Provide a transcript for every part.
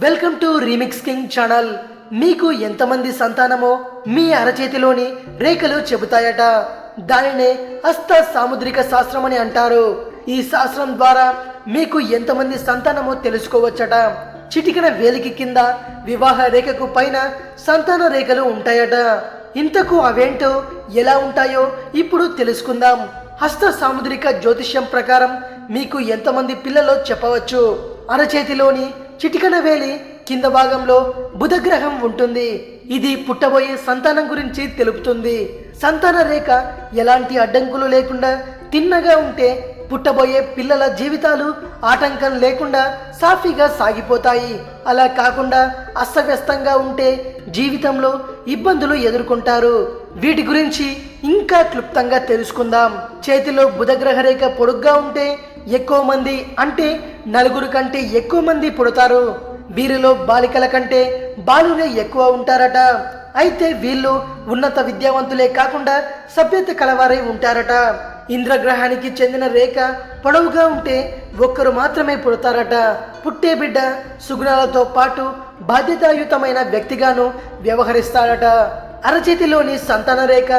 Welcome to remix king channel. మీకు ఎంతమంది సంతానమో మీ అరచేతిలోని రేఖలు చెబుతాయట. దానినే హస్త సాముద్రిక శాస్త్రం అని అంటారు. ఈ శాస్త్రం ద్వారా మీకు ఎంతమంది సంతానమో తెలుసుకోవచ్చట. చిటికన వేలికి కింద వివాహ రేఖకు పైన సంతాన రేఖలు ఉంటాయట. ఇంతకు అవేంటో ఎలా ఉంటాయో ఇప్పుడు తెలుసుకుందాం. హస్త సాముద్రిక జ్యోతిష్యం ప్రకారం మీకు ఎంతమంది పిల్లలో చెప్పవచ్చు. అరచేతిలోని చిటికన వేలి కింద భాగంలో బుధగ్రహం ఉంటుంది. ఇది పుట్టబోయే సంతానం గురించి తెలుపుతుంది. సంతాన రేఖ ఎలాంటి అడ్డంకులు లేకుండా తిన్నగా ఉంటే పుట్టబోయే పిల్లల జీవితాలు ఆటంకం లేకుండా సాఫీగా సాగిపోతాయి. అలా కాకుండా అస్తవ్యస్తంగా ఉంటే జీవితంలో ఇబ్బందులు ఎదుర్కొంటారు. వీటి గురించి ఇంకా క్లుప్తంగా తెలుసుకుందాం. చేతిలో బుధగ్రహ రేఖ పొడుగ్గా ఉంటే ఎక్కువ మంది అంటే 4 కంటే ఎక్కువ మంది పుడతారు. వీరిలో బాలికల కంటే బాలురే ఎక్కువ ఉంటారట. అయితే వీళ్ళు ఉన్నత విద్యావంతులే కాకుండా సభ్యత కలవారై ఉంటారట. ఇంద్రగ్రహానికి చెందిన రేఖ పొడవుగా ఉంటే ఒక్కరు మాత్రమే పుడతారట. పుట్టే బిడ్డ సుగుణాలతో పాటు బాధ్యతాయుతమైన వ్యక్తిగాను వ్యవహరిస్తాడట. అరచేతిలోని సంతాన రేఖ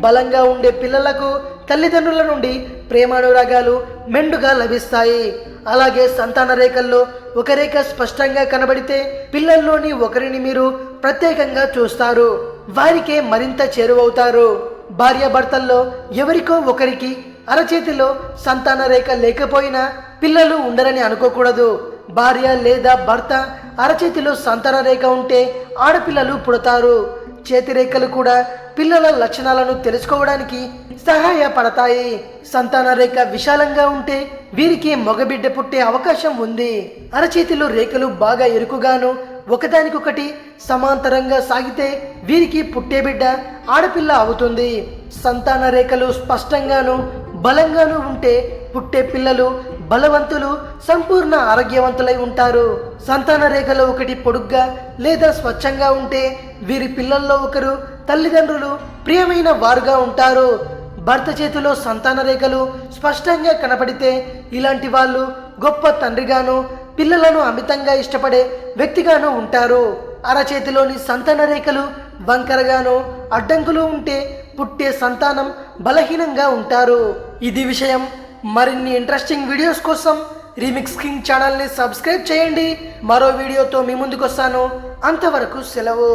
బలంగా ఉండే పిల్లలకు తల్లిదండ్రుల నుండి ప్రేమానురాగాలు మెండుగా లభిస్తాయి. అలాగే సంతాన రేఖల్లో ఒక రేఖ స్పష్టంగా కనబడితే పిల్లల్లోని ఒకరిని మీరు ప్రత్యేకంగా చూస్తారు. వారికే మరింత చేరువవుతారు. భార్యాభర్తల్లో ఎవరికో ఒకరికి అరచేతిలో సంతాన రేఖ లేకపోయినా పిల్లలు ఉండరని అనుకోకూడదు. భార్య లేదా భర్త అరచేతిలో సంతాన రేఖ ఉంటే ఆడపిల్లలు పుడతారు. చేతి రేఖలు కూడా పిల్లల లక్షణాలను తెలుసుకోవడానికి సహాయపడతాయి. సంతాన రేఖ విశాలంగా ఉంటే వీరికి మగబిడ్డ పుట్టే అవకాశం ఉంది. అరచేతిలో రేఖలు బాగా ఎరుకుగాను ఒకదానికొకటి సమాంతరంగా సాగితే వీరికి పుట్టే బిడ్డ ఆడపిల్ల అవుతుంది. సంతాన రేఖలు స్పష్టంగాను బలంగాను ఉంటే పుట్టే పిల్లలు బలవంతులు, సంపూర్ణ ఆరోగ్యవంతులై ఉంటారు. సంతాన రేఖలో ఒకటి పొడుగ్గా లేదా స్వచ్ఛంగా ఉంటే వీరి పిల్లల్లో ఒకరు తల్లిదండ్రులు ప్రియమైన వారుగా ఉంటారు. భర్త చేతిలో సంతాన రేఖలు స్పష్టంగా కనపడితే ఇలాంటి వాళ్ళు గొప్ప తండ్రిగాను పిల్లలను అమితంగా ఇష్టపడే వ్యక్తిగాను ఉంటారు. అరచేతిలోని సంతాన రేఖలు వంకరగాను అడ్డంకులు ఉంటే పుట్టే సంతానం బలహీనంగా ఉంటారు. ఇది విషయం. మరిన్ని ఇంట్రెస్టింగ్ వీడియోస్ కోసం రీమిక్స్ కింగ్ ఛానల్ని సబ్స్క్రైబ్ చేయండి. మరో వీడియోతో మీ ముందుకు వస్తాను. అంతవరకు సెలవు.